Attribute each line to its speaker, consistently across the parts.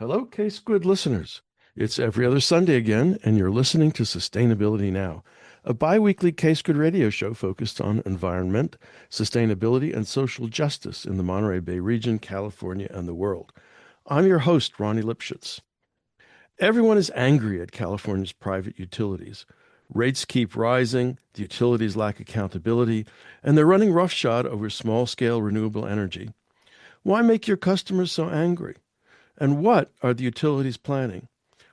Speaker 1: Hello, K-Squid listeners. It's every other Sunday again, and you're listening to Sustainability Now, a bi-weekly K-Squid radio show focused on environment, sustainability, and social justice in the Monterey Bay region, California, and the world. I'm your host, Ronnie Lipschitz. Everyone is angry at California's private utilities. Rates keep rising, the utilities lack accountability, and they're running roughshod over small-scale renewable energy. Why make your customers so angry? And what are the utilities planning?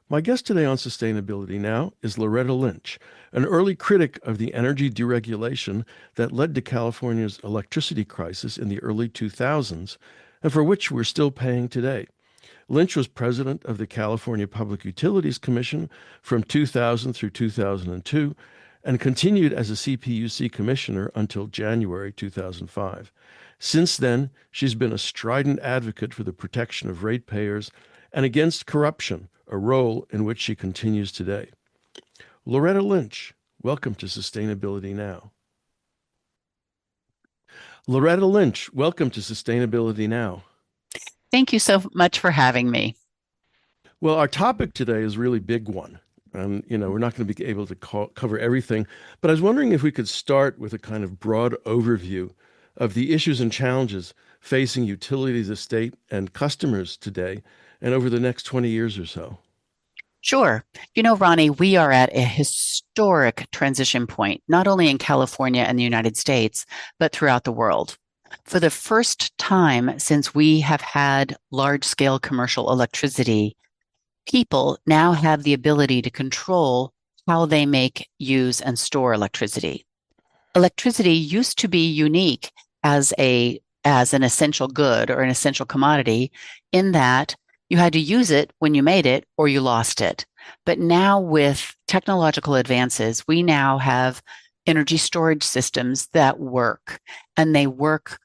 Speaker 1: My guest today on Sustainability Now is Loretta Lynch, an early critic of the energy deregulation that led to California's electricity crisis in the early 2000s, and for which we're still paying today. Lynch was president of the California Public Utilities Commission from 2000 through 2002 and continued as a CPUC commissioner until January 2005. Since then, she's been a strident advocate for the protection of ratepayers and against corruption, a role in which she continues today. Loretta Lynch, welcome to Sustainability Now. Loretta Lynch, welcome to Sustainability Now.
Speaker 2: Thank you so much for having me.
Speaker 1: Well, our topic today is a really big one. We're not going to be able to cover everything, but I was wondering if we could start with a kind of broad overview of the issues and challenges facing utilities, the state, and customers today and over the next 20 years or so.
Speaker 2: Sure. Ronnie, we are at a historic transition point, not only in California and the United States, but throughout the world. For the first time since we have had large-scale commercial electricity, people now have the ability to control how they make, use, and store electricity. Electricity used to be unique as an essential good or an essential commodity in that you had to use it when you made it or you lost it. But now with technological advances, we now have energy storage systems that work, and they work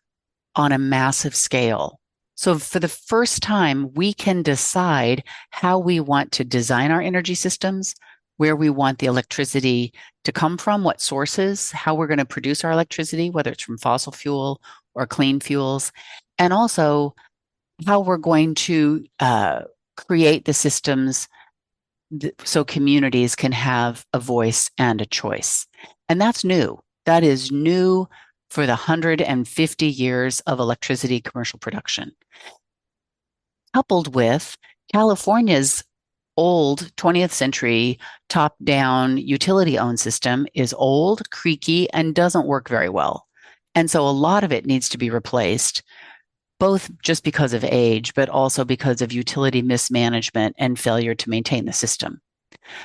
Speaker 2: on a massive scale. So for the first time, we can decide how we want to design our energy systems, where we want the electricity to come from, what sources, how we're going to produce our electricity, whether it's from fossil fuel or clean fuels, and also how we're going to create the systems so communities can have a voice and a choice. And that's new. That is new for the 150 years of electricity commercial production. Coupled with California's old 20th century top-down utility-owned system is old, creaky, and doesn't work very well. And so a lot of it needs to be replaced, both just because of age, but also because of utility mismanagement and failure to maintain the system.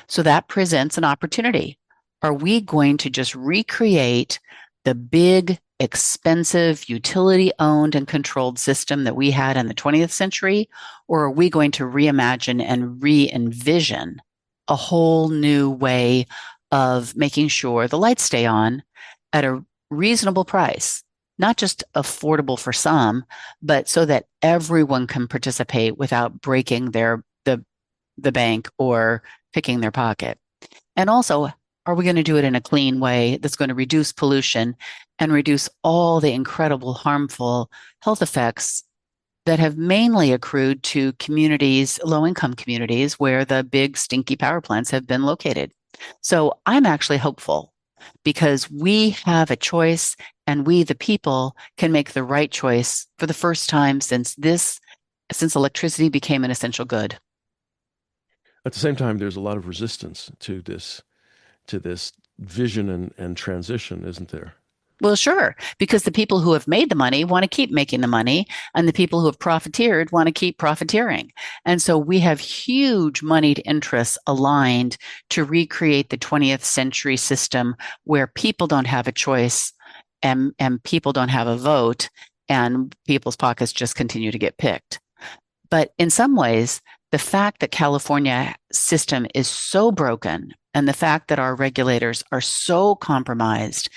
Speaker 2: So that presents an opportunity. Are we going to just recreate the big, expensive, utility-owned and controlled system that we had in the 20th century, or are we going to reimagine and re-envision a whole new way of making sure the lights stay on at a reasonable price, not just affordable for some, but so that everyone can participate without breaking the bank or picking their pocket? And also, are we going to do it in a clean way that's going to reduce pollution and reduce all the incredible harmful health effects that have mainly accrued to communities, low-income communities, where the big stinky power plants have been located? So I'm actually hopeful because we have a choice, and we, the people, can make the right choice for the first time since electricity became an essential good.
Speaker 1: At the same time, there's a lot of resistance to this vision and transition, isn't there?
Speaker 2: Well, sure, because the people who have made the money want to keep making the money, and the people who have profiteered want to keep profiteering. And so we have huge moneyed interests aligned to recreate the 20th century system where people don't have a choice and people don't have a vote, and people's pockets just continue to get picked. But in some ways, the fact that California system is so broken and the fact that our regulators are so compromised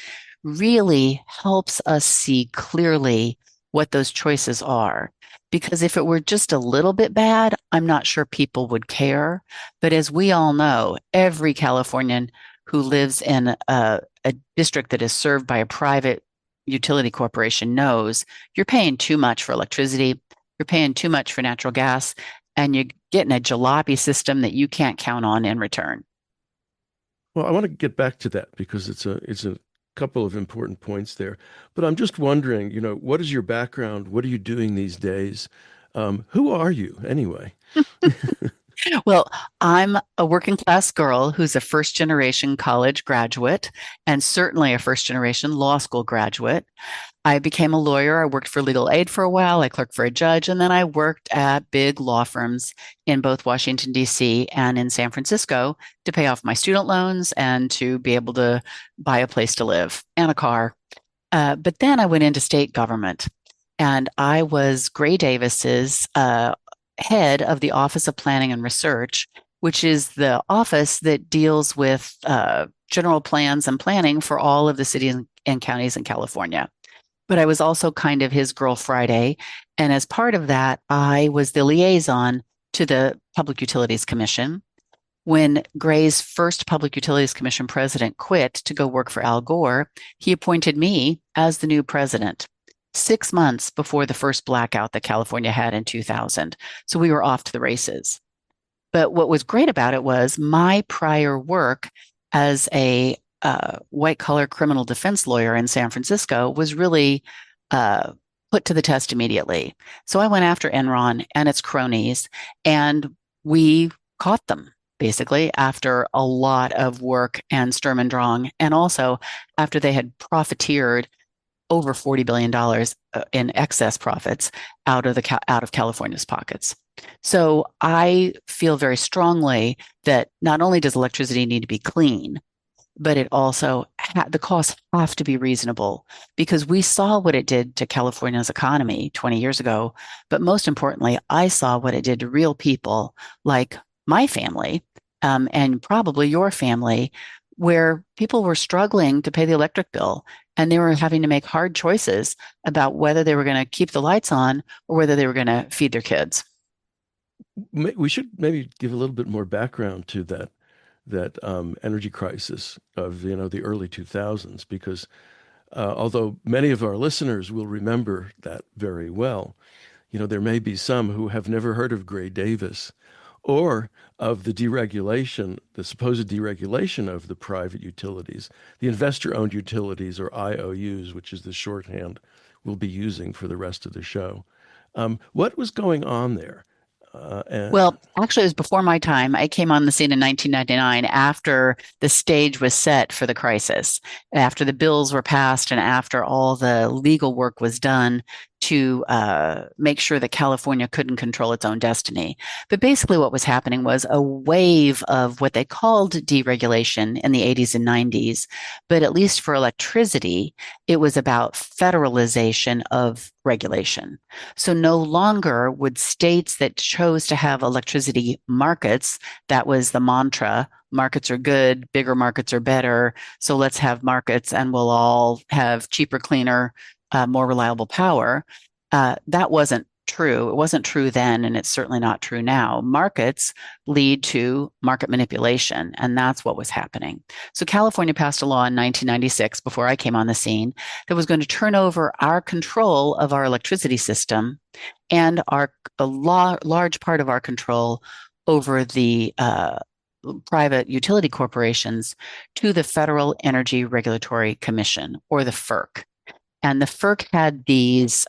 Speaker 2: really helps us see clearly what those choices are. Because if it were just a little bit bad, I'm not sure people would care. But as we all know, every Californian who lives in a district that is served by a private utility corporation knows you're paying too much for electricity, you're paying too much for natural gas, and getting a jalopy system that you can't count on in return.
Speaker 1: Well, I want to get back to that because it's a couple of important points there. But I'm just wondering, what is your background? What are you doing these days? Who are you anyway?
Speaker 2: Well, I'm a working class girl who's a first generation college graduate and certainly a first generation law school graduate. I became a lawyer. I worked for legal aid for a while. I clerked for a judge, and then I worked at big law firms in both Washington, D.C. and in San Francisco to pay off my student loans and to be able to buy a place to live and a car. But then I went into state government, and I was Gray Davis's head of the Office of Planning and Research, which is the office that deals with general plans and planning for all of the cities and counties in California. But I was also kind of his Girl Friday. And as part of that, I was the liaison to the Public Utilities Commission. When Gray's first Public Utilities Commission president quit to go work for Al Gore, he appointed me as the new president 6 months before the first blackout that California had in 2000. So we were off to the races. But what was great about it was my prior work as a white collar criminal defense lawyer in San Francisco was really put to the test immediately. So I went after Enron and its cronies, and we caught them basically after a lot of work and Sturm and Drang, and also after they had profiteered over $40 billion in excess profits out of California's pockets. So I feel very strongly that not only does electricity need to be clean, but it also the costs have to be reasonable, because we saw what it did to California's economy 20 years ago. But most importantly, I saw what it did to real people like my family, and probably your family, where people were struggling to pay the electric bill and they were having to make hard choices about whether they were going to keep the lights on or whether they were going to feed their kids.
Speaker 1: We should maybe give a little bit more background to that energy crisis of the early 2000s, because although many of our listeners will remember that very well, there may be some who have never heard of Gray Davis or of the deregulation, the supposed deregulation of the private utilities, the investor-owned utilities, or IOUs, which is the shorthand we'll be using for the rest of the show. What was going on there?
Speaker 2: Well, actually, it was before my time. I came on the scene in 1999 after the stage was set for the crisis, after the bills were passed, and after all the legal work was done to make sure that California couldn't control its own destiny. But basically, what was happening was a wave of what they called deregulation in the 80s and 90s. But at least for electricity, it was about federalization of regulation. So no longer would states that chose to have electricity markets, that was the mantra, markets are good, bigger markets are better, so let's have markets and we'll all have cheaper, cleaner, more reliable power. That wasn't true. It wasn't true then, and it's certainly not true now. Markets lead to market manipulation, and that's what was happening. So California passed a law in 1996, before I came on the scene, that was going to turn over our control of our electricity system and large part of our control over the private utility corporations to the Federal Energy Regulatory Commission, or the FERC. And the FERC had these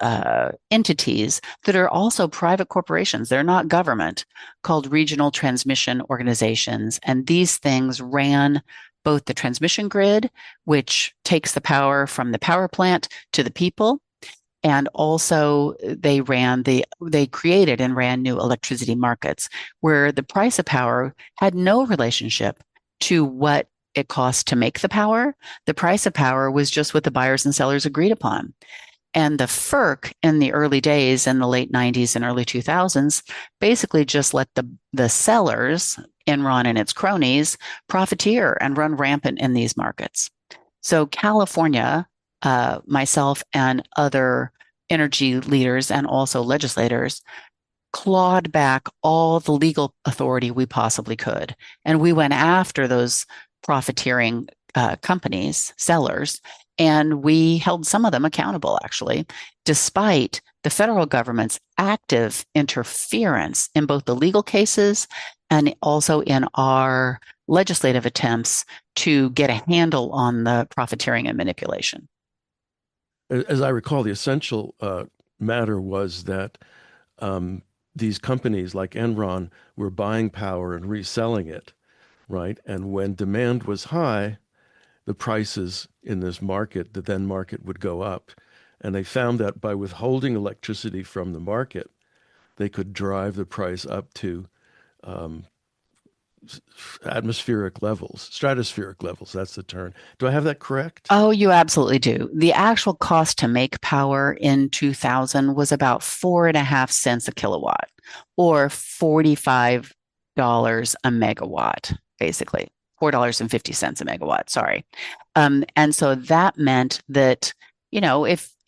Speaker 2: entities that are also private corporations. They're not government, called regional transmission organizations. And these things ran both the transmission grid, which takes the power from the power plant to the people. And also they created and ran new electricity markets where the price of power had no relationship to what it cost to make the power. The price of power was just what the buyers and sellers agreed upon. And the FERC in the early days, in the late 90s and early 2000s, basically just let the sellers, Enron and its cronies, profiteer and run rampant in these markets. So California, myself and other energy leaders and also legislators clawed back all the legal authority we possibly could. And we went after those profiteering companies, sellers, and we held some of them accountable, actually, despite the federal government's active interference in both the legal cases and also in our legislative attempts to get a handle on the profiteering and manipulation.
Speaker 1: As I recall, the essential matter was that these companies like Enron were buying power and reselling it, right? And when demand was high, the prices in this market, the then market, would go up. And they found that by withholding electricity from the market, they could drive the price up to um, atmospheric levels, stratospheric levels. That's the term. Do I have that correct?
Speaker 2: Oh, you absolutely do. The actual cost to make power in 2000 was about 4.5 cents a kilowatt, or $45 a megawatt, basically. $4.50 a megawatt, sorry. And so that meant that,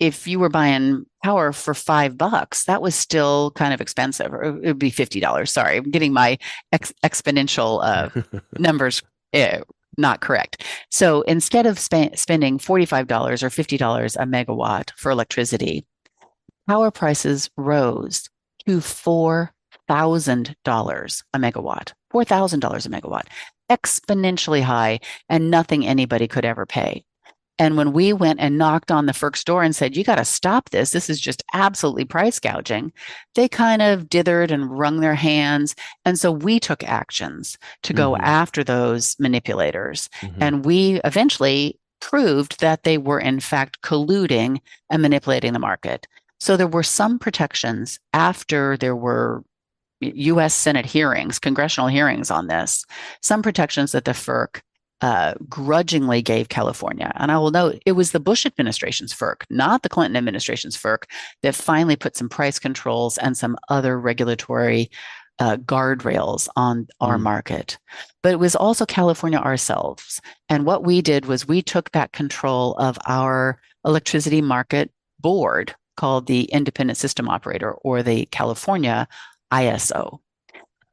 Speaker 2: if you were buying power for $5, that was still kind of expensive, or it would be $50. Sorry, I'm getting my exponential numbers not correct. So instead of spending $45 or $50 a megawatt for electricity, power prices rose to $4,000 a megawatt, $4,000 a megawatt, exponentially high, and nothing anybody could ever pay. And when we went and knocked on the FERC's door and said, you got to stop this, this is just absolutely price gouging, they kind of dithered and wrung their hands. And so we took actions to go after those manipulators. And we eventually proved that they were, in fact, colluding and manipulating the market. So there were some protections after there were U.S. Senate hearings, congressional hearings on this, some protections that the FERC grudgingly gave California. And I will note it was the Bush administration's FERC, not the Clinton administration's FERC, that finally put some price controls and some other regulatory guardrails on our market. But it was also California ourselves. And what we did was we took back control of our electricity market board called the Independent System Operator, or the California ISO.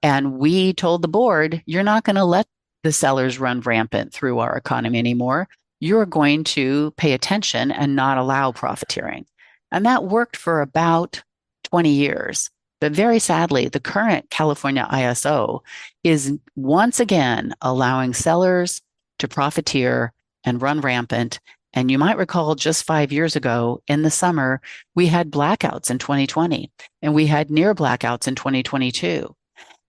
Speaker 2: And we told the board, you're not going to let the sellers run rampant through our economy anymore. You're going to pay attention and not allow profiteering. And that worked for about 20 years. But very sadly, the current California ISO is once again allowing sellers to profiteer and run rampant. And you might recall just 5 years ago in the summer, we had blackouts in 2020, and we had near blackouts in 2022.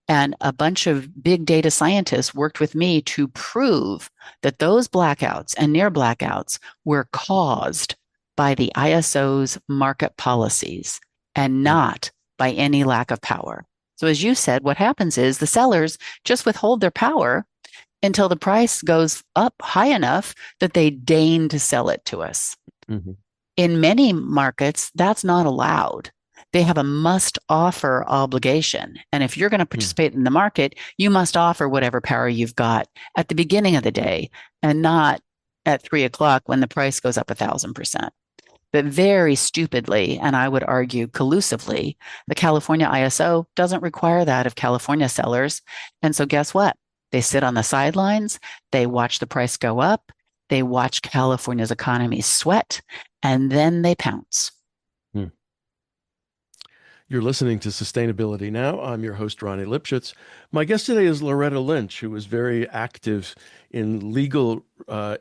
Speaker 2: And a bunch of big data scientists worked with me to prove that those blackouts and near blackouts were caused by the ISO's market policies and not by any lack of power. So as you said, what happens is the sellers just withhold their power until the price goes up high enough that they deign to sell it to us. In many markets, that's not allowed. They have a must offer obligation. And if you're going to participate in the market, you must offer whatever power you've got at the beginning of the day and not at 3 o'clock when the price goes up 1,000%. But very stupidly, and I would argue collusively, the California ISO doesn't require that of California sellers. And so guess what? They sit on the sidelines. They watch the price go up. They watch California's economy sweat, and then they pounce.
Speaker 1: You're listening to Sustainability Now. I'm your host, Ronnie Lipschitz. My guest today is Loretta Lynch, who is very active in legal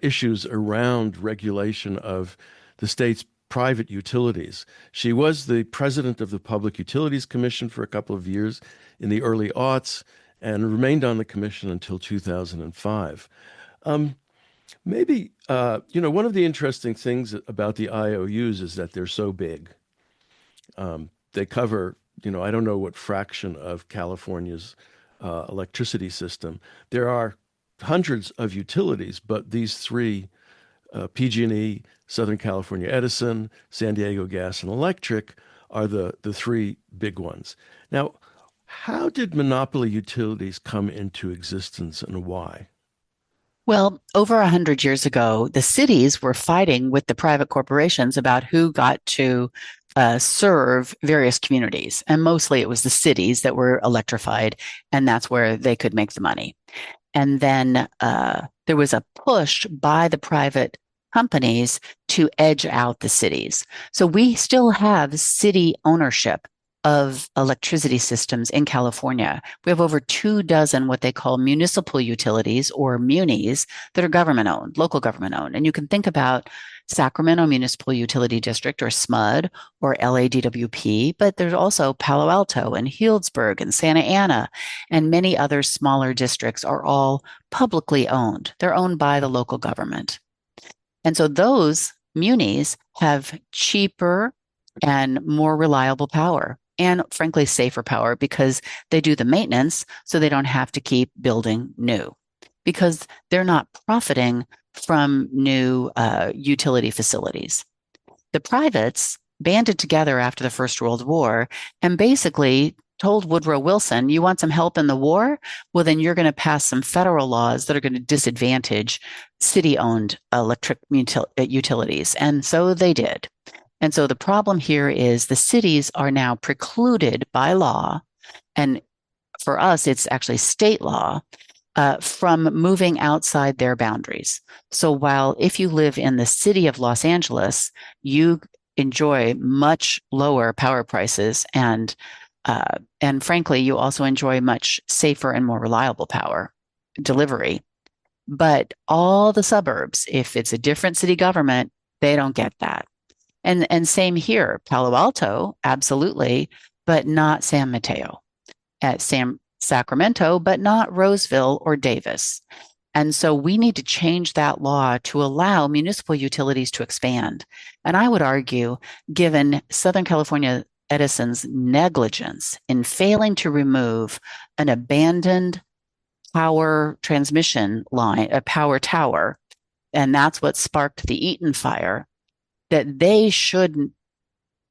Speaker 1: issues around regulation of the state's private utilities. She was the president of the Public Utilities Commission for a couple of years in the early aughts and remained on the commission until 2005. Maybe, one of the interesting things about the IOUs is that they're so big. They cover, I don't know what fraction of California's electricity system. There are hundreds of utilities, but these three, PG&E, Southern California Edison, San Diego Gas and Electric, are the three big ones. Now, how did monopoly utilities come into existence and why?
Speaker 2: Well, over 100 years ago, the cities were fighting with the private corporations about who got to serve various communities. And mostly it was the cities that were electrified, and that's where they could make the money. And then there was a push by the private companies to edge out the cities. So we still have city ownership of electricity systems in California. We have over 24 what they call municipal utilities or munis that are government owned, local government owned. And you can think about Sacramento Municipal Utility District or SMUD or LADWP, but there's also Palo Alto and Healdsburg and Santa Ana and many other smaller districts are all publicly owned. They're owned by the local government. And so those munis have cheaper and more reliable power and frankly safer power because they do the maintenance so they don't have to keep building new because they're not profiting from new utility facilities. The privates banded together after the First World War and basically told Woodrow Wilson, you want some help in the war? Well, then you're going to pass some federal laws that are going to disadvantage city-owned electric utilities. And so they did. And so the problem here is the cities are now precluded by law, and for us, it's actually state law, from moving outside their boundaries. So while if you live in the city of Los Angeles, you enjoy much lower power prices and frankly, you also enjoy much safer and more reliable power delivery. But all the suburbs, if it's a different city government, they don't get that. And same here, Palo Alto, absolutely, but not San Mateo. At Sacramento, but not Roseville or Davis. And so we need to change that law to allow municipal utilities to expand. And I would argue, given Southern California Edison's negligence in failing to remove an abandoned power transmission line, a power tower, and that's what sparked the Eaton fire, that they should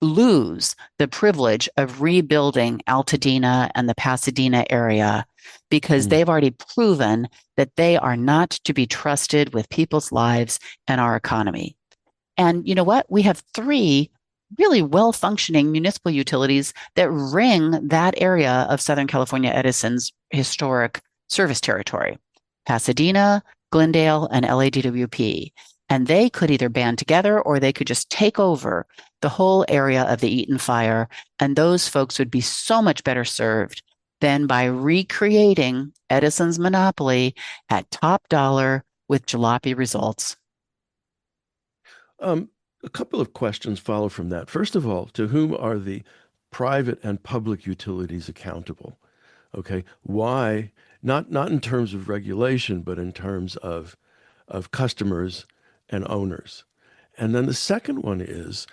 Speaker 2: lose the privilege of rebuilding Altadena and the Pasadena area because they've already proven that they are not to be trusted with people's lives and our economy. And you know what? We have 3 really well-functioning municipal utilities that ring that area of Southern California Edison's historic service territory: Pasadena, Glendale, and LADWP. And they could either band together or they could just take over the whole area of the Eaton fire. And those folks would be so much better served than by recreating Edison's monopoly at top dollar with jalopy results.
Speaker 1: A couple of questions follow from that. First of all, to whom are the private and public utilities accountable? Okay, why? Not in terms of regulation, but in terms of customers and owners. And then the second one is,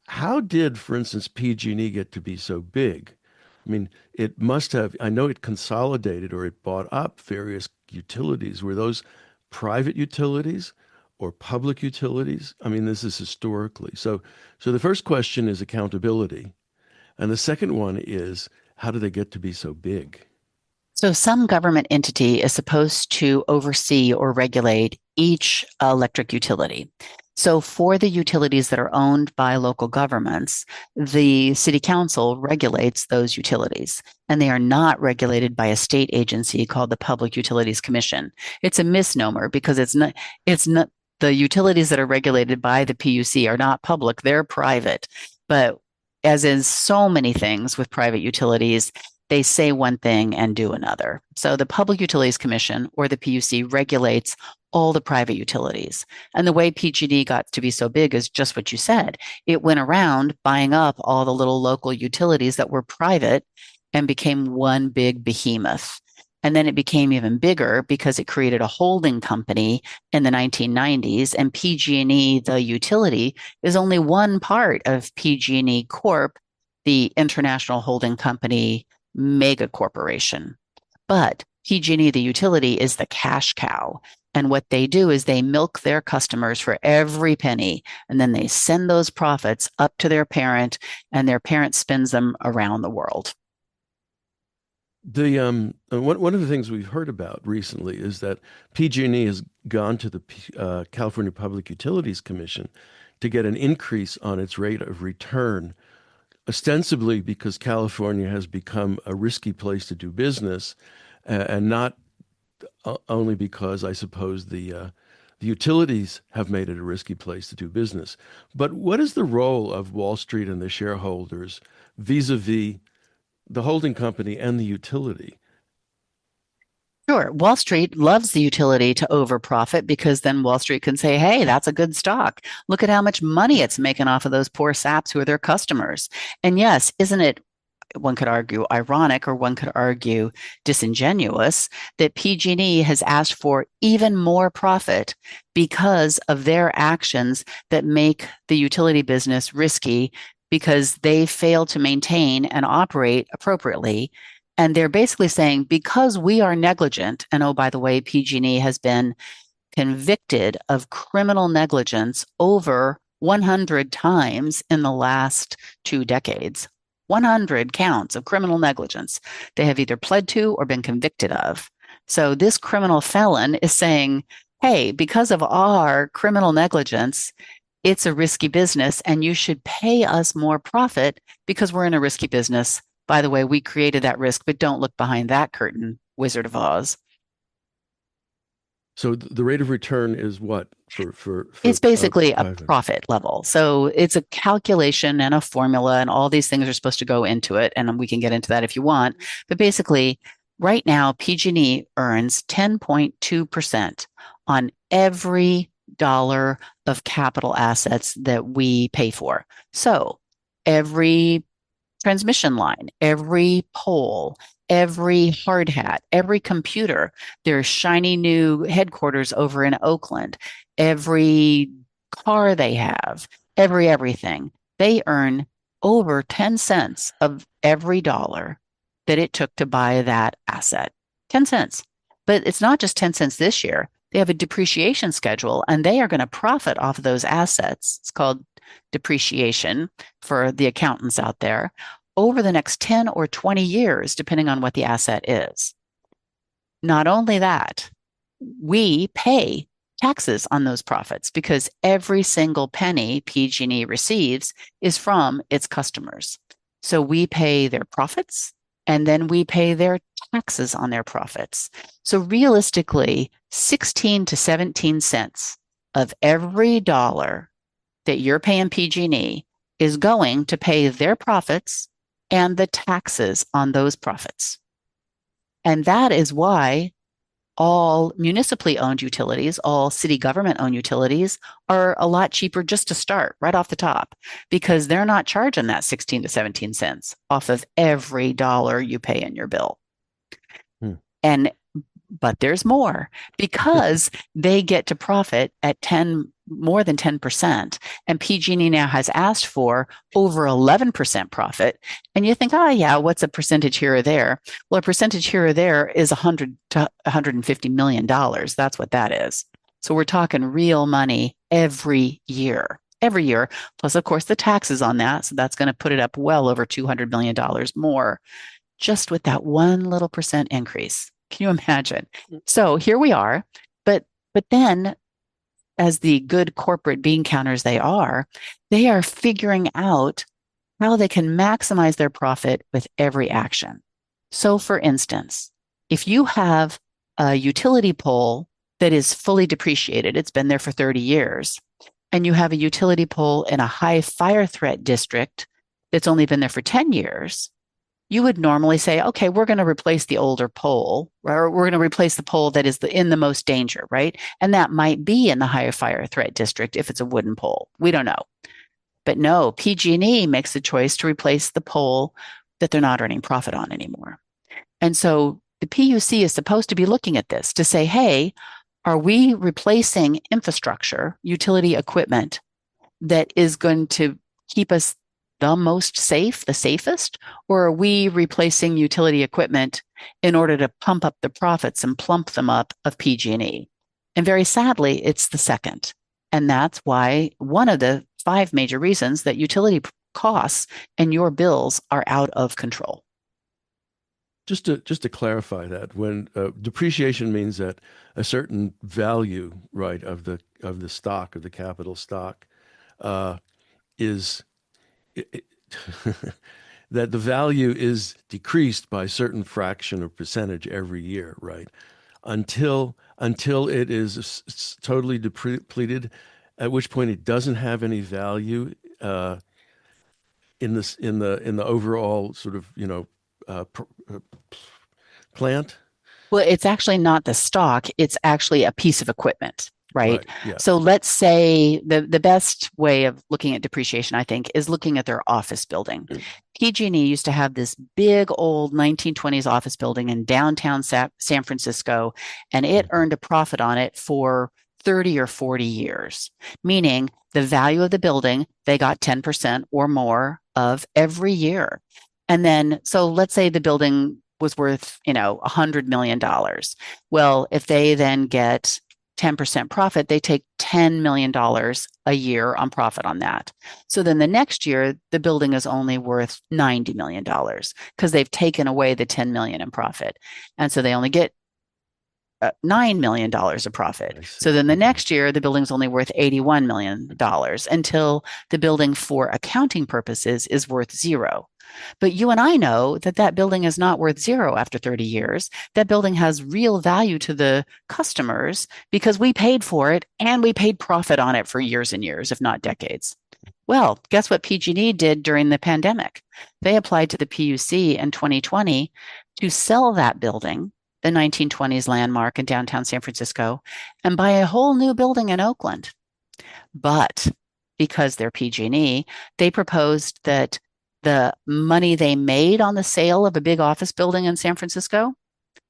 Speaker 1: how did, for instance, PG&E get to be so big? I mean, it must have, I know it consolidated or it bought up various utilities. Were those private utilities or public utilities? I mean, this is historically. So the first question is accountability. And the second one is, how do they get to be so big?
Speaker 2: So some government entity is supposed to oversee or regulate each electric utility. So for the utilities that are owned by local governments, the city council regulates those utilities, and they are not regulated by a state agency called the Public Utilities Commission. It's a misnomer because it's not the utilities that are regulated by the PUC are not public, they're private. But as in so many things with private utilities, they say one thing and do another. So the Public Utilities Commission, or the PUC, regulates all the private utilities. And the way PG&E got to be so big is just what you said. It went around buying up all the little local utilities that were private and became one big behemoth. And then it became even bigger because it created a holding company in the 1990s. And PG&E, the utility, is only one part of PG&E Corp, the international holding company mega corporation. But PG&E, the utility, is the cash cow. And what they do is they milk their customers for every penny, and then they send those profits up to their parent, and their parent spends them around the world.
Speaker 1: The one of the things we've heard about recently is that PG&E has gone to the California Public Utilities Commission to get an increase on its rate of return, ostensibly because California has become a risky place to do business, and not only because I suppose The utilities have made it a risky place to do business. But what is the role of Wall Street and the shareholders vis-a-vis the holding company and the utility?
Speaker 2: Sure. Wall Street loves the utility to over profit because then Wall Street can say, hey, that's a good stock. Look at how much money it's making off of those poor saps who are their customers. And yes, isn't it, one could argue, ironic, or one could argue disingenuous that PG&E has asked for even more profit because of their actions that make the utility business risky because they fail to maintain and operate appropriately. And they're basically saying, because we are negligent, and oh, by the way, PG&E has been convicted of criminal negligence over 100 times in the last 2 decades. 100 counts of criminal negligence they have either pled to or been convicted of. So this criminal felon is saying, hey, because of our criminal negligence, it's a risky business and you should pay us more profit because we're in a risky business. By the way, we created that risk, but don't look behind that curtain, Wizard of Oz.
Speaker 1: So the rate of return is what
Speaker 2: It's
Speaker 1: for
Speaker 2: basically a
Speaker 1: private?
Speaker 2: profit level. So it's a calculation and a formula, and all these things are supposed to go into it. And we can get into that if you want. But basically, right now, PG&E earns 10.2% on every dollar of capital assets that we pay for. So every transmission line, every pole, every hard hat, every computer, their shiny new headquarters over in Oakland, every car they have, everything. They earn over 10 cents of every dollar that it took to buy that asset. 10 cents. But it's not just 10 cents this year. They have a depreciation schedule and they are going to profit off of those assets. It's called depreciation for the accountants out there over the next 10 or 20 years, depending on what the asset is. Not only that, we pay taxes on those profits because every single penny PG&E receives is from its customers. So we pay their profits and then we pay their taxes on their profits. So realistically, 16 to 17 cents of every dollar that you're paying PG&E is going to pay their profits and the taxes on those profits. And that is why all municipally owned utilities, all city government owned utilities are a lot cheaper just to start right off the top because they're not charging that 16 to 17 cents off of every dollar you pay in your bill.
Speaker 1: Hmm.
Speaker 2: And but there's more because they get to profit at more than 10%. And PG&E now has asked for over 11% profit. And you think, oh, yeah, what's a percentage here or there? Well, a percentage here or there is $100 to $150 million. That's what that is. So we're talking real money every year. Every year, plus, of course, the taxes on that. So that's going to put it up well over $200 million more just with that one little percent increase. Can you imagine? So here we are, but then as the good corporate bean counters they are figuring out how they can maximize their profit with every action. So for instance, if you have a utility pole that is fully depreciated, it's been there for 30 years, and you have a utility pole in a high fire threat district that's only been there for 10 years, you would normally say, okay, we're going to replace the older pole, or we're going to replace the pole that is in the most danger, right? And that might be in the higher fire threat district if it's a wooden pole. We don't know. But no, PG&E makes the choice to replace the pole that they're not earning profit on anymore. And so the PUC is supposed to be looking at this to say, hey, are we replacing infrastructure, utility equipment that is going to keep us the most safe, the safest, or are we replacing utility equipment in order to pump up the profits and plump them up of PG&E? And very sadly, it's the second. And that's why one of the 5 major reasons that utility costs and your bills are out of control.
Speaker 1: Just to clarify that, when depreciation means that a certain value, right, of the stock, of the capital stock, is it, that the value is decreased by a certain fraction or percentage every year, right? until it is totally depleted, at which point it doesn't have any value in the overall sort of uh, plant.
Speaker 2: Well, it's actually not the stock, it's actually a piece of equipment, right?
Speaker 1: Right. Yeah.
Speaker 2: So let's say the best way of looking at depreciation, I think, is looking at their office building. PG&E used to have this big old 1920s office building in downtown San Francisco, and it
Speaker 1: Mhm.
Speaker 2: earned a profit on it for 30 or 40 years, meaning the value of the building, they got 10% or more of every year. And then, so let's say the building was worth, $100 million. Well, if they then get 10% profit, they take $10 million a year on profit on that. So then the next year, the building is only worth $90 million because they've taken away the 10 million in profit. And so they only get $9 million of profit.
Speaker 1: I
Speaker 2: So
Speaker 1: see.
Speaker 2: then the
Speaker 1: Okay.
Speaker 2: next year, the building's only worth $81 million until the building, for accounting purposes, is worth zero. But you and I know that that building is not worth zero after 30 years. That building has real value to the customers because we paid for it and we paid profit on it for years and years, if not decades. Well, guess what PG&E did during the pandemic? They applied to the PUC in 2020 to sell that building, the 1920s landmark in downtown San Francisco, and buy a whole new building in Oakland. But because they're PG&E, they proposed that the money they made on the sale of a big office building in San Francisco,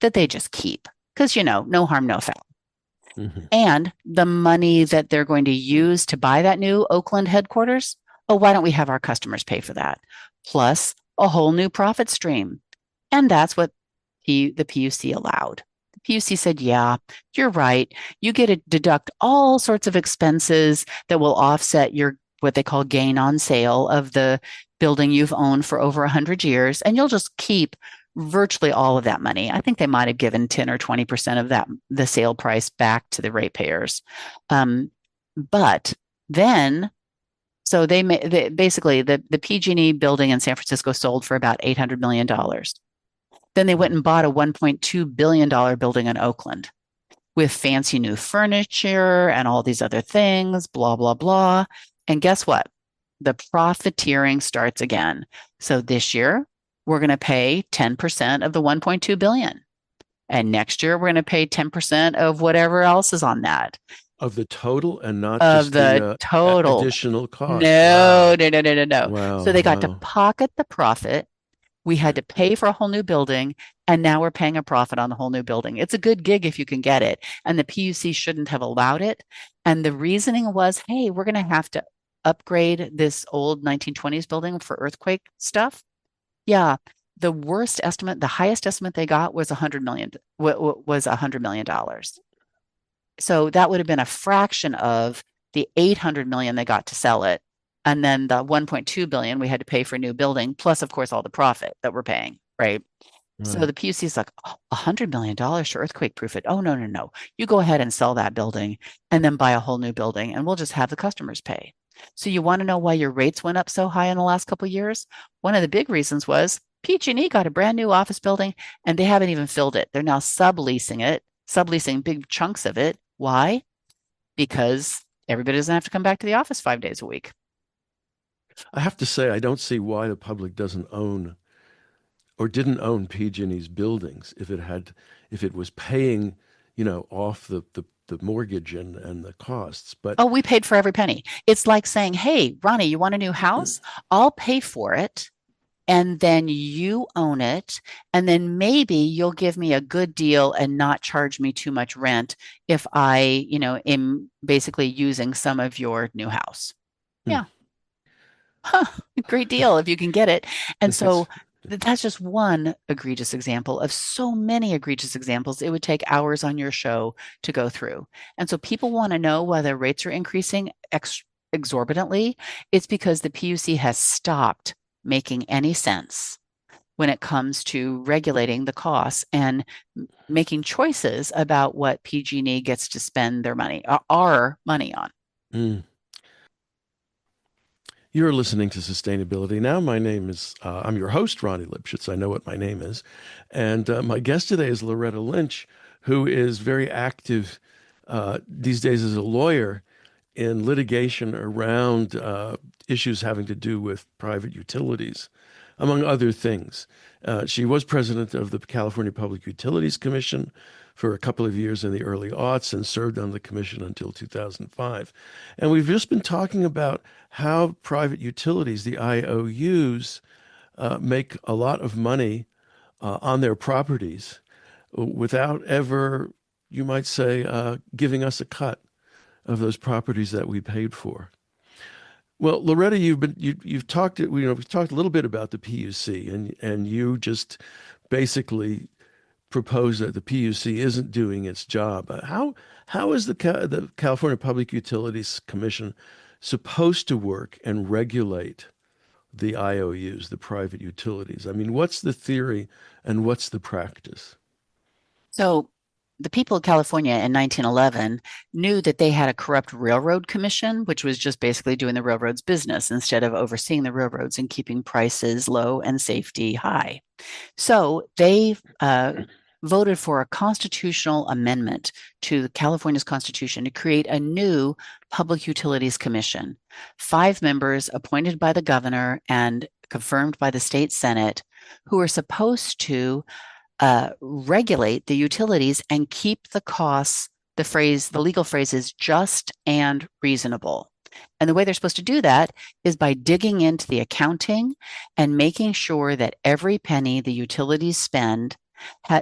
Speaker 2: that they just keep because, no harm, no foul.
Speaker 1: Hmm.
Speaker 2: And the money that they're going to use to buy that new Oakland headquarters, oh, why don't we have our customers pay for that? Plus a whole new profit stream. And that's what the PUC allowed. The PUC said, yeah, you're right. You get to deduct all sorts of expenses that will offset your what they call gain on sale of the building you've owned for over 100 years, and you'll just keep virtually all of that money. I think they might have given 10 or 20% of that, the sale price, back to the ratepayers. But then, so basically the PG&E building in San Francisco sold for about $800 million. Then they went and bought a $1.2 billion building in Oakland with fancy new furniture and all these other things, blah, blah, blah. And guess what? The profiteering starts again. So this year, we're going to pay 10% of the 1.2 billion. And next year, we're going to pay 10% of whatever else is on that,
Speaker 1: Of the total and not
Speaker 2: of
Speaker 1: just the
Speaker 2: the total.
Speaker 1: additional cost.
Speaker 2: No,
Speaker 1: Wow.
Speaker 2: no, no, no, no, no. So
Speaker 1: Wow.
Speaker 2: they got to
Speaker 1: Wow.
Speaker 2: pocket the profit. We had
Speaker 1: Yeah.
Speaker 2: to pay for a whole new building, and now we're paying a profit on the whole new building. It's a good gig if you can get it. And the PUC shouldn't have allowed it. And the reasoning was, hey, we're going to have to upgrade this old 1920s building for earthquake stuff. Yeah, the worst estimate, the highest estimate they got was 100 million, was $100 million. So that would have been a fraction of the 800 million they got to sell it. And then the 1.2 billion we had to pay for a new building, plus of course all the profit that we're paying, right? So
Speaker 1: Right.
Speaker 2: the PUC is like, oh, $100 million to earthquake proof it. Oh, no, no, no. You go ahead and sell that building and then buy a whole new building, and we'll just have the customers pay. So you want to know why your rates went up so high in the last couple of years? One of the big reasons was PG&E got a brand new office building and they haven't even filled it. They're now subleasing it, subleasing big chunks of it. Why? Because everybody doesn't have to come back to the office 5 days a week.
Speaker 1: I have to say, I don't see why the public doesn't own or didn't own PG&E's buildings if it was paying, off the mortgage and the costs. But
Speaker 2: Oh, we paid for every penny. It's like saying, hey, Ronnie, you want a new house? I'll pay for it. And then you own it. And then maybe you'll give me a good deal and not charge me too much rent if I, am basically using some of your new house.
Speaker 1: hmm,
Speaker 2: Yeah. Huh, great deal if you can get it. And
Speaker 1: it's
Speaker 2: so that's just one egregious example of so many egregious examples. It would take hours on your show to go through. And so people want to know whether rates are increasing exorbitantly. It's because the PUC has stopped making any sense when it comes to regulating the costs and making choices about what PG&E gets to spend their money, our money on.
Speaker 1: mm. You're listening to Sustainability Now. My name is, I'm your host, Ronnie Lipschitz. I know what my name is. And my guest today is Loretta Lynch, who is very active these days as a lawyer in litigation around issues having to do with private utilities, among other things. She was president of the California Public Utilities Commission for a couple of years in the early aughts and served on the commission until 2005. And we've just been talking about how private utilities, the IOUs, make a lot of money on their properties without ever, you might say, giving us a cut of those properties that we paid for. Well, Loretta, you've talked we've talked a little bit about the PUC, and you just basically propose that the PUC isn't doing its job. How is the California Public Utilities Commission supposed to work and regulate the IOUs, the private utilities? I mean, what's the theory and what's the practice?
Speaker 2: So the people of California in 1911 knew that they had a corrupt railroad commission, which was just basically doing the railroad's business instead of overseeing the railroads and keeping prices low and safety high. So they voted for a constitutional amendment to California's constitution to create a new Public Utilities Commission, 5 members appointed by the governor and confirmed by the state Senate, who are supposed to regulate the utilities and keep the costs, the legal phrase is just and reasonable. And the way they're supposed to do that is by digging into the accounting and making sure that every penny the utilities spend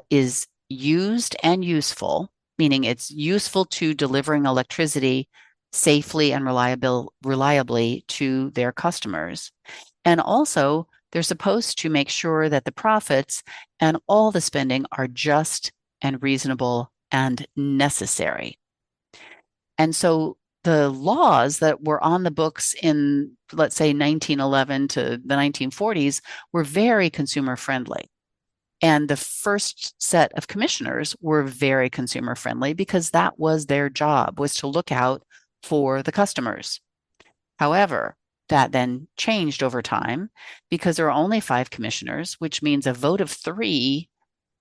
Speaker 2: is used and useful, meaning it's useful to delivering electricity safely and reliably to their customers. And also, they're supposed to make sure that the profits and all the spending are just and reasonable and necessary. And so the laws that were on the books in, let's say, 1911 to the 1940s were very consumer friendly. And the first set of commissioners were very consumer friendly because that was their job, was to look out for the customers. However, that then changed over time because there are only 5 commissioners, which means a vote of 3,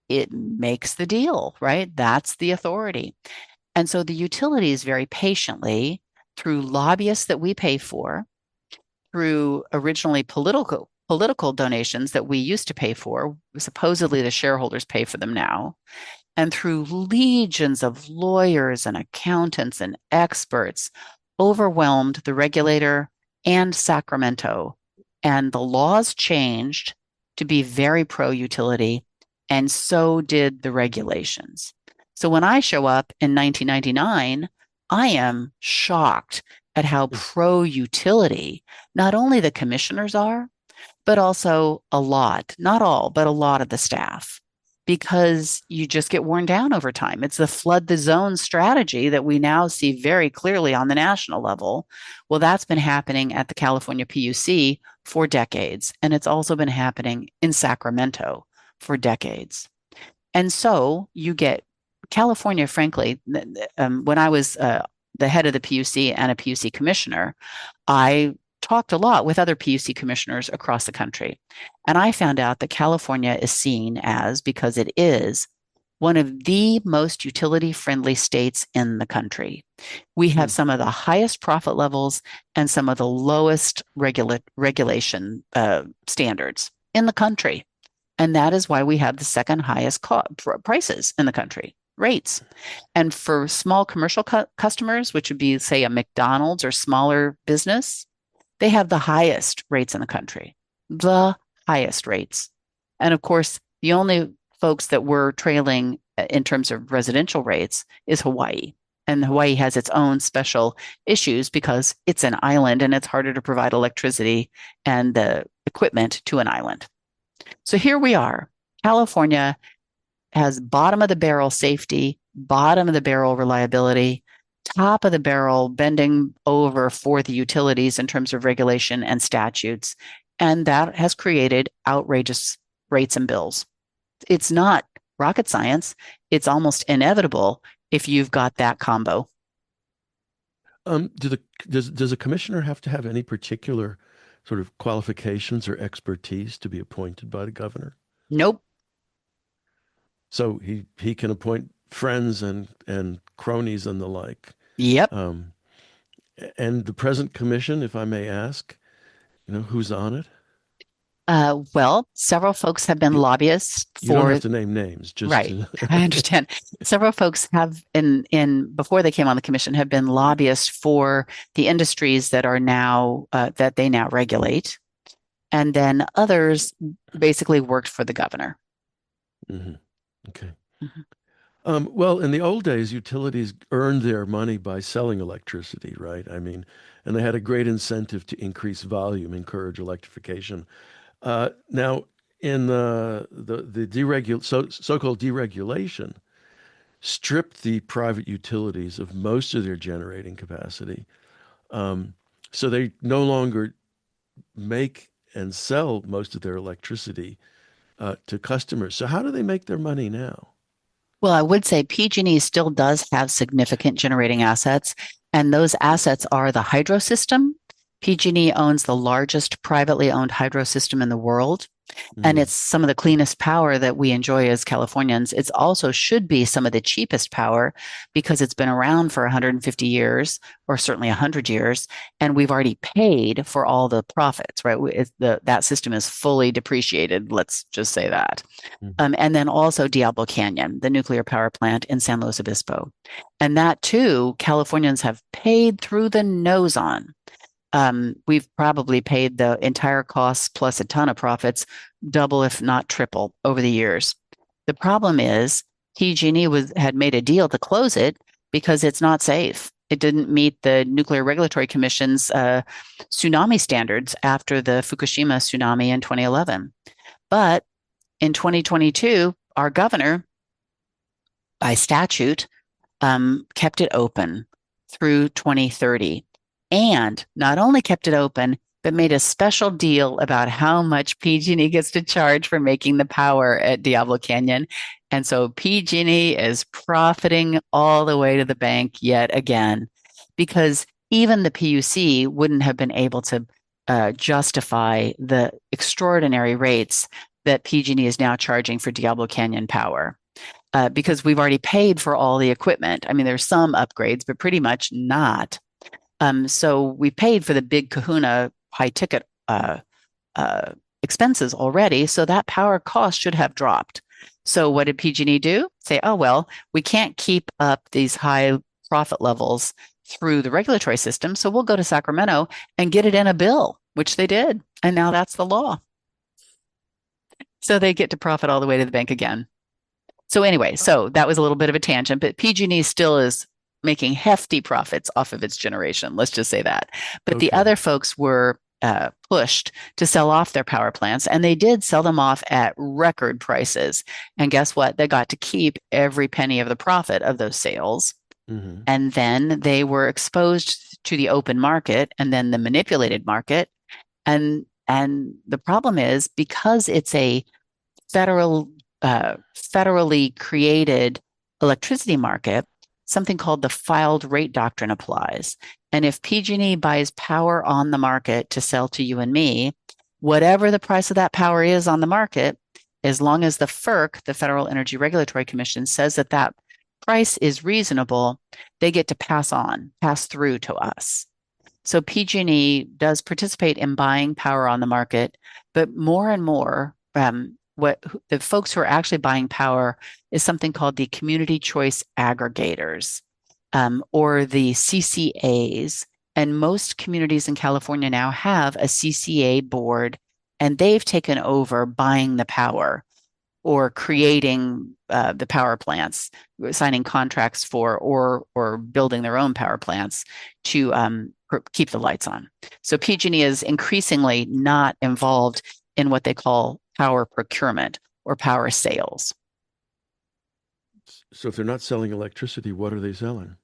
Speaker 2: it makes the deal, right? That's the authority. And so the utilities very patiently, through lobbyists that we pay for, through originally political donations that we used to pay for, supposedly the shareholders pay for them now, and through legions of lawyers and accountants and experts, overwhelmed the regulator and Sacramento. And the laws changed to be very pro-utility, and so did the regulations. So when I show up in 1999, I am shocked at how pro-utility not only the commissioners are, but also not all, but a lot of the staff, because you just get worn down over time. It's the flood the zone strategy that we now see very clearly on the national level. Well, that's been happening at the California PUC for decades, and it's also been happening in Sacramento for decades. And so you get California, frankly, when I was the head of the PUC and a PUC commissioner, I talked a lot with other PUC commissioners across the country. And I found out that California is seen as, because it is, one of the most utility-friendly states in the country. We have some of the highest profit levels and some of the lowest regulation standards in the country. And that is why we have the second highest prices in the country, rates. And for small commercial customers, which would be, say, a McDonald's or smaller business, they have the highest rates in the country, the highest rates. And of course, the only folks that we're trailing in terms of residential rates is Hawaii. And Hawaii has its own special issues because it's an island and it's harder to provide electricity and the equipment to an island. So here we are. California has bottom of the barrel safety, bottom of the barrel reliability, top of the barrel bending over for the utilities in terms of regulation and statutes. And that has created outrageous rates and bills. It's not rocket science. It's almost inevitable if you've got that combo.
Speaker 1: Does a commissioner have to have any particular sort of qualifications or expertise to be appointed by the governor?
Speaker 2: Nope.
Speaker 1: So he can appoint friends and cronies and the like.
Speaker 2: Yep.
Speaker 1: Um, and the present commission, if I may ask, who's on it?
Speaker 2: Well, several folks have been
Speaker 1: You,
Speaker 2: lobbyists
Speaker 1: you don't have
Speaker 2: for,
Speaker 1: to name names, just
Speaker 2: right.
Speaker 1: to.
Speaker 2: I understand. Several folks have before they came on the commission have been lobbyists for the industries that are now that they now regulate. And then others basically worked for the governor.
Speaker 1: Mhm. Okay.
Speaker 2: Mhm.
Speaker 1: Well, in the old days, utilities earned their money by selling electricity, right? I mean, and they had a great incentive to increase volume, encourage electrification. Now, in the so-called deregulation, stripped the private utilities of most of their generating capacity. Um, so they no longer make and sell most of their electricity to customers. So how do they make their money now?
Speaker 2: Well, I would say PG&E still does have significant generating assets, and those assets are the hydro system. PG&E owns the largest privately owned hydro system in the world. And
Speaker 1: Mm-hmm.
Speaker 2: it's some of the cleanest power that we enjoy as Californians. It's also should be some of the cheapest power because it's been around for 150 years or certainly 100 years. And we've already paid for all the profits, right? That system is fully depreciated. Let's just say that. And then also Diablo Canyon, the nuclear power plant in San Luis Obispo. And that too, Californians have paid through the nose on. We've probably paid the entire costs plus a ton of profits, double if not triple over the years. The problem is PG&E had made a deal to close it because it's not safe. It didn't meet the Nuclear Regulatory Commission's tsunami standards after the Fukushima tsunami in 2011. But in 2022, our governor, by statute, kept it open through 2030. And not only kept it open, but made a special deal about how much PG&E gets to charge for making the power at Diablo Canyon. And so PG&E is profiting all the way to the bank yet again, because even the PUC wouldn't have been able to justify the extraordinary rates that PG&E is now charging for Diablo Canyon power. Because we've already paid for all the equipment. I mean, there's some upgrades, but pretty much not. So we paid for the big kahuna high ticket expenses already. So that power cost should have dropped. So what did PG&E do? Say, oh, well, we can't keep up these high profit levels through the regulatory system. So we'll go to Sacramento and get it in a bill, which they did. And now that's the law. So they get to profit all the way to the bank again. So anyway, so that was a little bit of a tangent, but PG&E still is making hefty profits off of its generation. Let's just say that. But the
Speaker 1: Okay.
Speaker 2: other folks were pushed to sell off their power plants, and they did sell them off at record prices. And guess what? They got to keep every penny of the profit of those sales.
Speaker 1: Mm-hmm.
Speaker 2: And then they were exposed to the open market and then the manipulated market. And the problem is because it's a federal federally created electricity market, something called the filed rate doctrine applies. And if PG&E buys power on the market to sell to you and me, whatever the price of that power is on the market, as long as the FERC, the Federal Energy Regulatory Commission, says that that price is reasonable, they get to pass through to us. So PG&E does participate in buying power on the market, but more and more, what the folks who are actually buying power is something called the community choice aggregators, or the CCAs. And most communities in California now have a CCA board, and they've taken over buying the power or creating the power plants, signing contracts for or building their own power plants to keep the lights on. So PG&E is increasingly not involved in what they call power procurement or power sales.
Speaker 1: So if they're not selling electricity, what are they selling?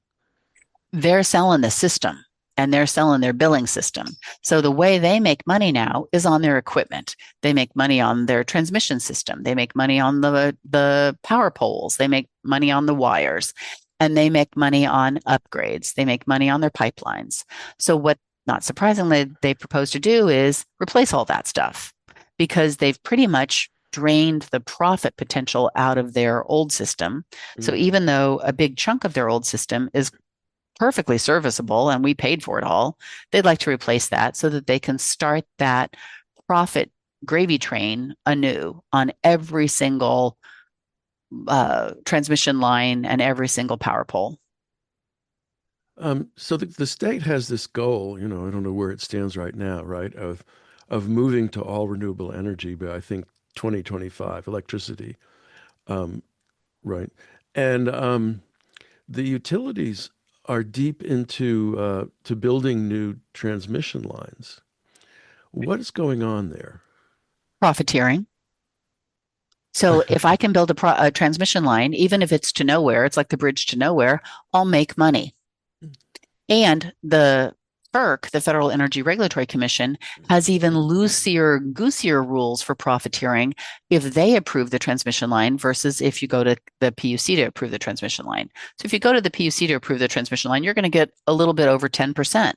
Speaker 2: They're selling the system and they're selling their billing system. So the way they make money now is on their equipment. They make money on their transmission system. They make money on the power poles. They make money on the wires, and they make money on upgrades. They make money on their pipelines. So what, not surprisingly, they propose to do is replace all that stuff because they've pretty much drained the profit potential out of their old system. So
Speaker 1: Mm.
Speaker 2: even though a big chunk of their old system is perfectly serviceable and we paid for it all, they'd like to replace that so that they can start that profit gravy train anew on every single transmission line and every single power pole.
Speaker 1: So the state has this goal, I don't know where it stands right now, right, of moving to all renewable energy by I think 2025 electricity, um, right? And the utilities are deep into to building new transmission lines. What is going on there?
Speaker 2: Profiteering. So if I can build a transmission line, even if it's to nowhere, it's like the bridge to nowhere, I'll make money. And the FERC, the Federal Energy Regulatory Commission, has even loosier, goosier rules for profiteering if they approve the transmission line versus if you go to the PUC to approve the transmission line. So if you go to the PUC to approve the transmission line, you're going to get a little bit over 10%,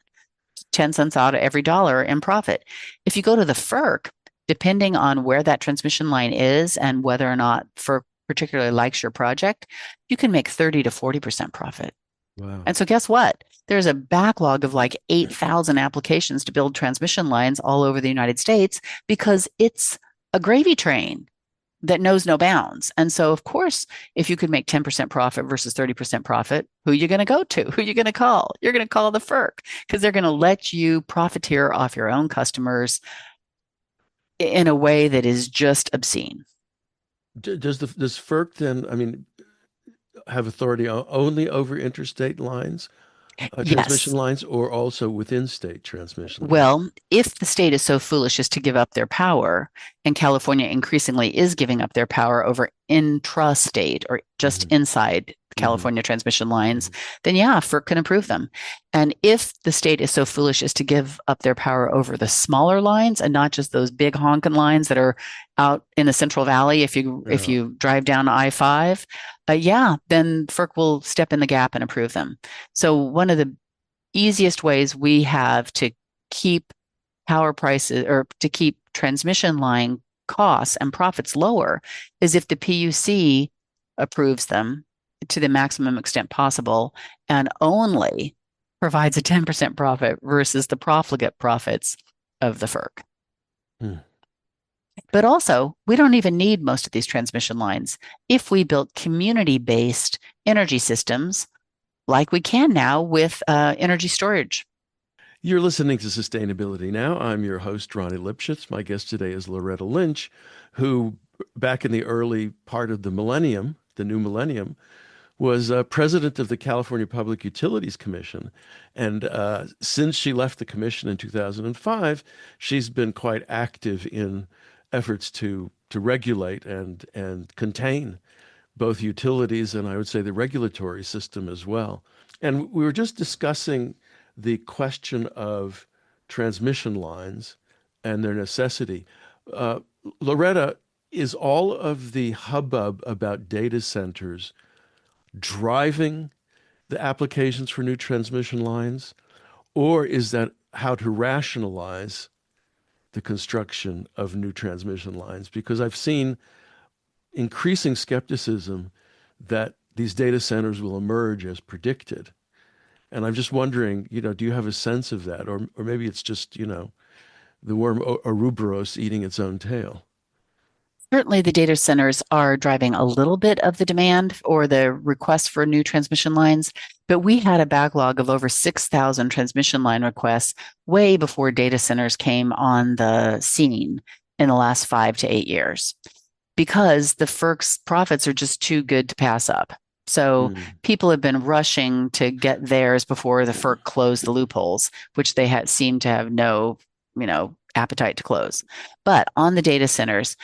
Speaker 2: 10 cents out of every dollar in profit. If you go to the FERC, depending on where that transmission line is and whether or not FERC particularly likes your project, you can make 30 to 40% profit.
Speaker 1: Wow.
Speaker 2: And so guess what? There's a backlog of like 8,000 applications to build transmission lines all over the United States because it's a gravy train that knows no bounds. And so, of course, if you could make 10% profit versus 30% profit, who are you going to go to? Who are you going to call? You're going to call the FERC because they're going to let you profiteer off your own customers in a way that is just obscene.
Speaker 1: Does FERC then, I mean, have authority only over interstate lines, transmission
Speaker 2: Yes.
Speaker 1: lines, or also within state transmission lines?
Speaker 2: Well, if the state is so foolish as to give up their power, and California increasingly is giving up their power over intrastate or just
Speaker 1: Hmm.
Speaker 2: inside
Speaker 1: Hmm.
Speaker 2: California transmission lines,
Speaker 1: Hmm.
Speaker 2: then yeah, FERC can approve them. And if the state is so foolish as to give up their power over the smaller lines and not just those big honking lines that are out in the Central Valley, if
Speaker 1: Yeah.
Speaker 2: you drive down I-5, yeah, then FERC will step in the gap and approve them. So one of the easiest ways we have to keep power prices or to keep transmission line costs and profits lower is if the PUC approves them to the maximum extent possible and only provides a 10% profit versus the profligate profits of the FERC.
Speaker 1: Hmm.
Speaker 2: But also, we don't even need most of these transmission lines. If we built community based energy systems like we can now with energy storage.
Speaker 1: You're listening to Sustainability Now. I'm your host, Ronnie Lipschitz. My guest today is Loretta Lynch, who, back in the early part of the millennium, the new millennium, was president of the California Public Utilities Commission. And since she left the commission in 2005, she's been quite active in efforts to regulate and contain both utilities and I would say the regulatory system as well. And we were just discussing the question of transmission lines and their necessity. Uh, Loretta, is all of the hubbub about data centers driving the applications for new transmission lines, or is that how to rationalize the construction of new transmission lines? Because I've seen increasing skepticism that these data centers will emerge as predicted. And I'm just wondering, do you have a sense of that? Or maybe it's just, the worm Ouroboros eating its own tail.
Speaker 2: Certainly, the data centers are driving a little bit of the demand or the request for new transmission lines, but we had a backlog of over 6,000 transmission line requests way before data centers came on the scene in the last 5 to 8 years because the FERC's profits are just too good to pass up. So
Speaker 1: Mm.
Speaker 2: people have been rushing to get theirs before the FERC closed the loopholes, which they had seemed to have no, appetite to close. But on the data centers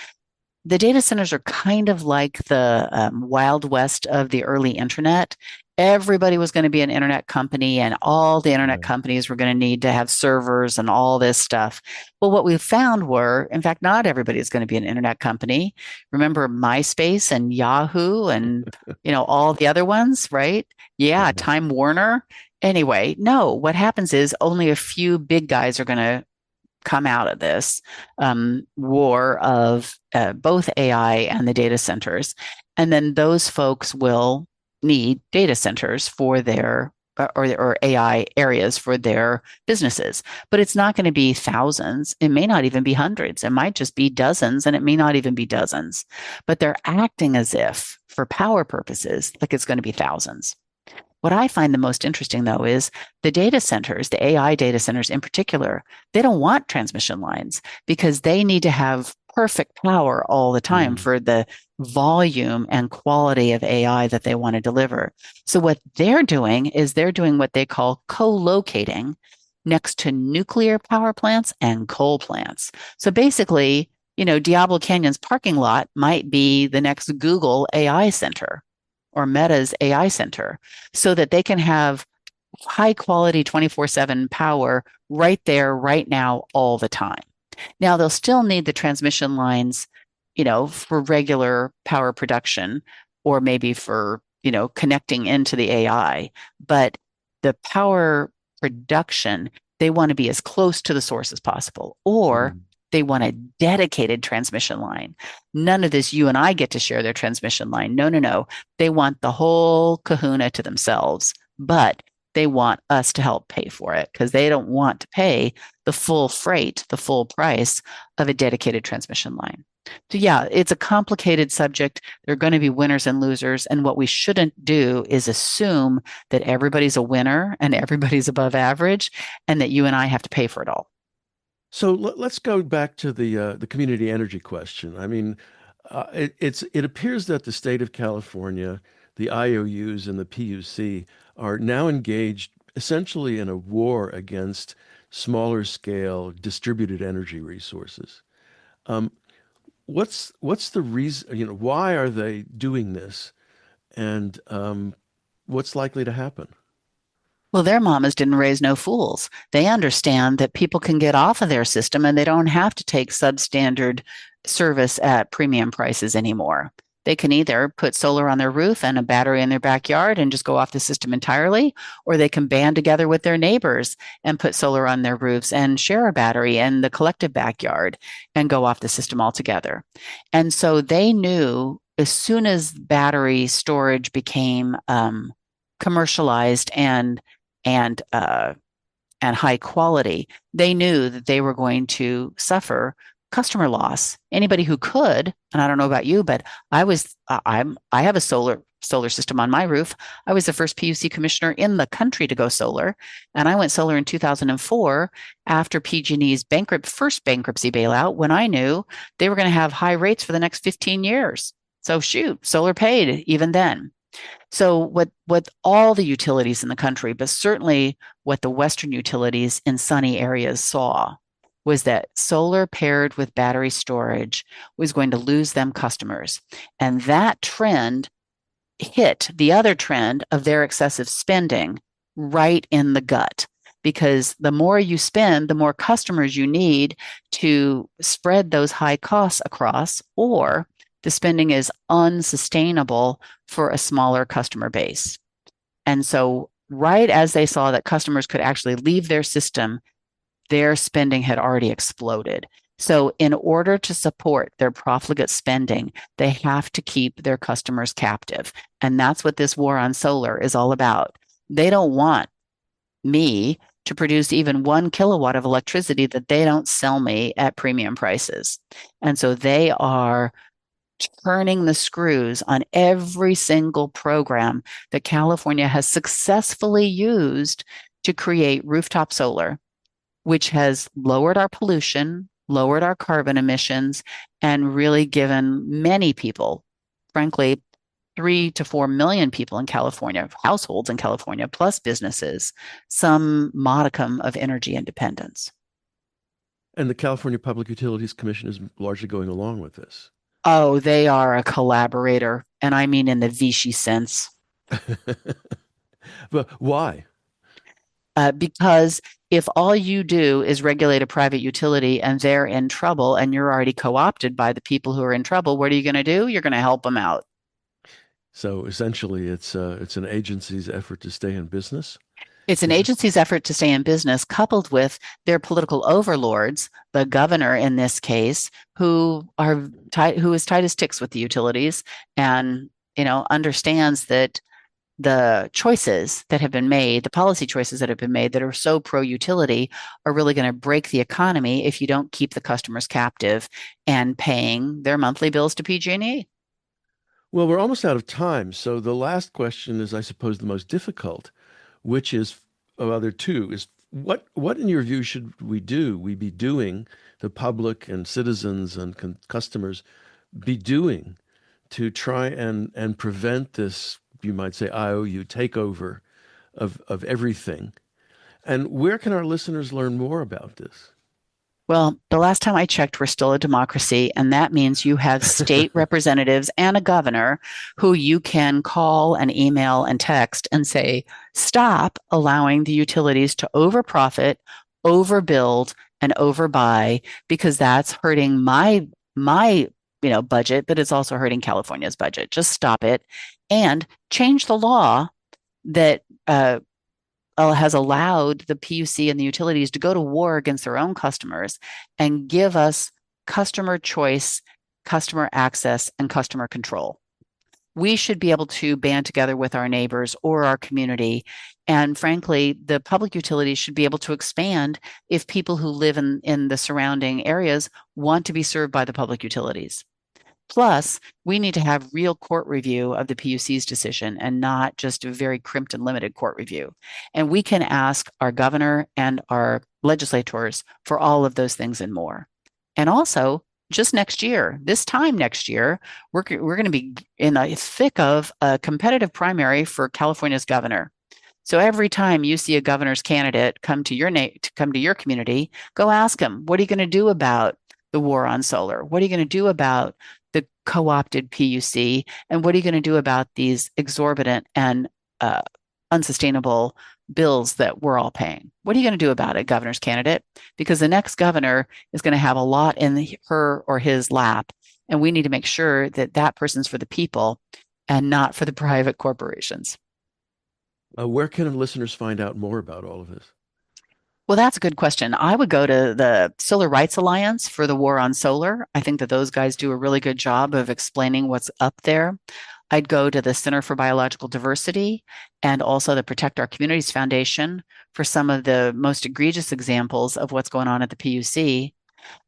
Speaker 2: are kind of like the wild west of the early internet. Everybody was going to be an internet company, and all the internet
Speaker 1: Right.
Speaker 2: companies were going to need to have servers and all this stuff. Well, what we found were, in fact, not everybody is going to be an internet company. Remember MySpace and Yahoo and all the other ones, right? Yeah,
Speaker 1: Uh-huh.
Speaker 2: Time Warner. Anyway, no, what happens is only a few big guys are going to come out of this war of both AI and the data centers. And then those folks will need data centers for their or AI areas for their businesses. But it's not going to be thousands. It may not even be hundreds. It might just be dozens, and it may not even be dozens. But they're acting as if, for power purposes, like it's going to be thousands. What I find the most interesting, though, is the data centers, the AI data centers in particular, they don't want transmission lines because they need to have perfect power all the time
Speaker 1: Mm.
Speaker 2: for the volume and quality of AI that they want to deliver. So, what they're doing is they're doing what they call co locating next to nuclear power plants and coal plants. So, basically, Diablo Canyon's parking lot might be the next Google AI center or Meta's AI center so that they can have high quality 24/7 power right there, right now, all the time. Now, they'll still need the transmission lines, for regular power production or maybe for, connecting into the AI. But the power production, they want to be as close to the source as possible, or
Speaker 1: Mm.
Speaker 2: they want a dedicated transmission line. None of this, you and I get to share their transmission line. No, no, no. They want the whole kahuna to themselves, but they want us to help pay for it because they don't want to pay the full freight, the full price of a dedicated transmission line. So, yeah, it's a complicated subject. There are going to be winners and losers. And what we shouldn't do is assume that everybody's a winner and everybody's above average and that you and I have to pay for it all.
Speaker 1: So let's go back to the community energy question. I mean, it appears that the state of California, the IOUs and the PUC are now engaged essentially in a war against smaller scale distributed energy resources. Um, what's the reason? Why are they doing this, and what's likely to happen?
Speaker 2: Well, their mamas didn't raise no fools. They understand that people can get off of their system and they don't have to take substandard service at premium prices anymore. They can either put solar on their roof and a battery in their backyard and just go off the system entirely, or they can band together with their neighbors and put solar on their roofs and share a battery in the collective backyard and go off the system altogether. And so they knew as soon as battery storage became commercialized and and high quality, they knew that they were going to suffer customer loss. Anybody who could, and I don't know about you, but I have a solar system on my roof. I was the first PUC commissioner in the country to go solar, and I went solar in 2004 after PG&E's first bankruptcy bailout when I knew they were going to have high rates for the next 15 years. So shoot, solar paid even then. So what all the utilities in the country, but certainly what the Western utilities in sunny areas saw was that solar paired with battery storage was going to lose them customers. And that trend hit the other trend of their excessive spending right in the gut. Because the more you spend, the more customers you need to spread those high costs across, or the spending is unsustainable for a smaller customer base. And so, right as they saw that customers could actually leave their system, their spending had already exploded. So, in order to support their profligate spending, they have to keep their customers captive. And that's what this war on solar is all about. They don't want me to produce even 1 kilowatt of electricity that they don't sell me at premium prices. And so they are turning the screws on every single program that California has successfully used to create rooftop solar, which has lowered our pollution, lowered our carbon emissions, and really given many people, frankly, 3 to 4 million people in California, households in California, plus businesses, some modicum of energy independence.
Speaker 1: And the California Public Utilities Commission is largely going along with this.
Speaker 2: Oh, they are a collaborator, and I mean in the Vichy sense.
Speaker 1: But why?
Speaker 2: Because if all you do is regulate a private utility and they're in trouble and you're already co opted by the people who are in trouble, what are you going to do? You're going to help them out.
Speaker 1: So essentially, it's an agency's effort to stay in business.
Speaker 2: It's an
Speaker 1: Is it?
Speaker 2: agency's effort to stay in business, coupled with their political overlords, the governor in this case, who is tight as ticks with the utilities, and understands that the choices that have been made, the policy choices that have been made that are so pro utility, are really going to break the economy if you don't keep the customers captive and paying their monthly bills to PG&E.
Speaker 1: Well, we're almost out of time. So the last question is, I suppose, the most difficult, which is of other two, is what in your view should we be doing, the public and citizens and customers be doing to try and prevent this, you might say, IOU takeover of everything? And where can our listeners learn more about this?
Speaker 2: Well, the last time I checked, we're still a democracy, and that means you have state representatives and a governor who you can call and email and text and say, stop allowing the utilities to overprofit, overbuild, and overbuy, because that's hurting my budget, but it's also hurting California's budget. Just stop it and change the law that has allowed the PUC and the utilities to go to war against their own customers and give us customer choice, customer access, and customer control. We should be able to band together with our neighbors or our community. And frankly, the public utilities should be able to expand if people who live in the surrounding areas want to be served by the public utilities. Plus, we need to have real court review of the PUC's decision and not just a very crimped and limited court review. And we can ask our governor and our legislators for all of those things and more. And also, just next year, this time next year, we're going to be in the thick of a competitive primary for California's governor. So every time you see a governor's candidate come to your community, go ask him, what are you going to do about the war on solar? What are you going to do about the co-opted PUC? And what are you going to do about these exorbitant and unsustainable bills that we're all paying? What are you going to do about it, governor's candidate? Because the next governor is going to have a lot in her or his lap, and we need to make sure that that person's for the people and not for the private corporations.
Speaker 1: Where can listeners find out more about all of this?
Speaker 2: Well, that's a good question. I would go to the Solar Rights Alliance for the War on Solar. I think that those guys do a really good job of explaining what's up there. I'd go to the Center for Biological Diversity and also the Protect Our Communities Foundation for some of the most egregious examples of what's going on at the PUC.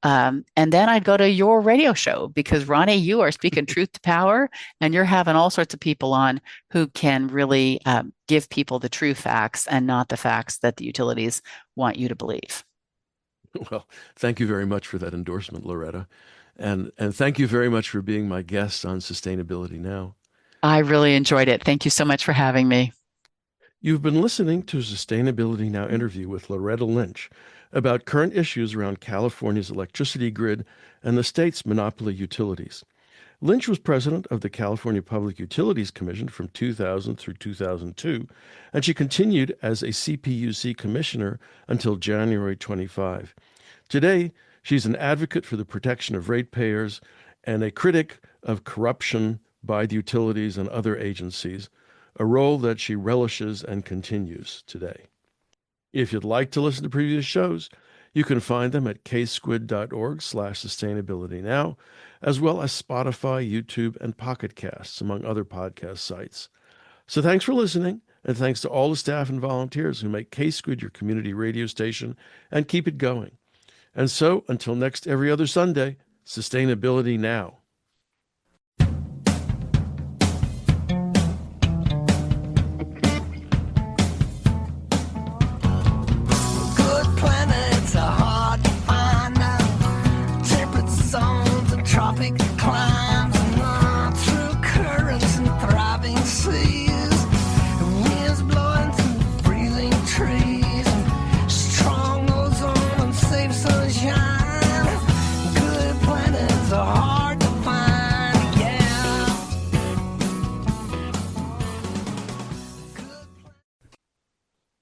Speaker 2: And then I'd go to your radio show because, Ronnie, you are speaking truth to power, and you're having all sorts of people on who can really give people the true facts and not the facts that the utilities want you to believe.
Speaker 1: Well, thank you very much for that endorsement, Loretta. And thank you very much for being my guest on Sustainability Now.
Speaker 2: I really enjoyed it. Thank you so much for having me.
Speaker 1: You've been listening to a Sustainability Now interview with Loretta Lynch about current issues around California's electricity grid and the state's monopoly utilities. Lynch was president of the California Public Utilities Commission from 2000 through 2002, and she continued as a CPUC commissioner until January 25. Today, she's an advocate for the protection of ratepayers and a critic of corruption by the utilities and other agencies, a role that she relishes and continues today. If you'd like to listen to previous shows, you can find them at ksquid.org/sustainabilitynow, as well as Spotify, YouTube, and Pocket Casts, among other podcast sites. So thanks for listening, and thanks to all the staff and volunteers who make K-Squid your community radio station and keep it going. And so, until next every other Sunday, Sustainability Now.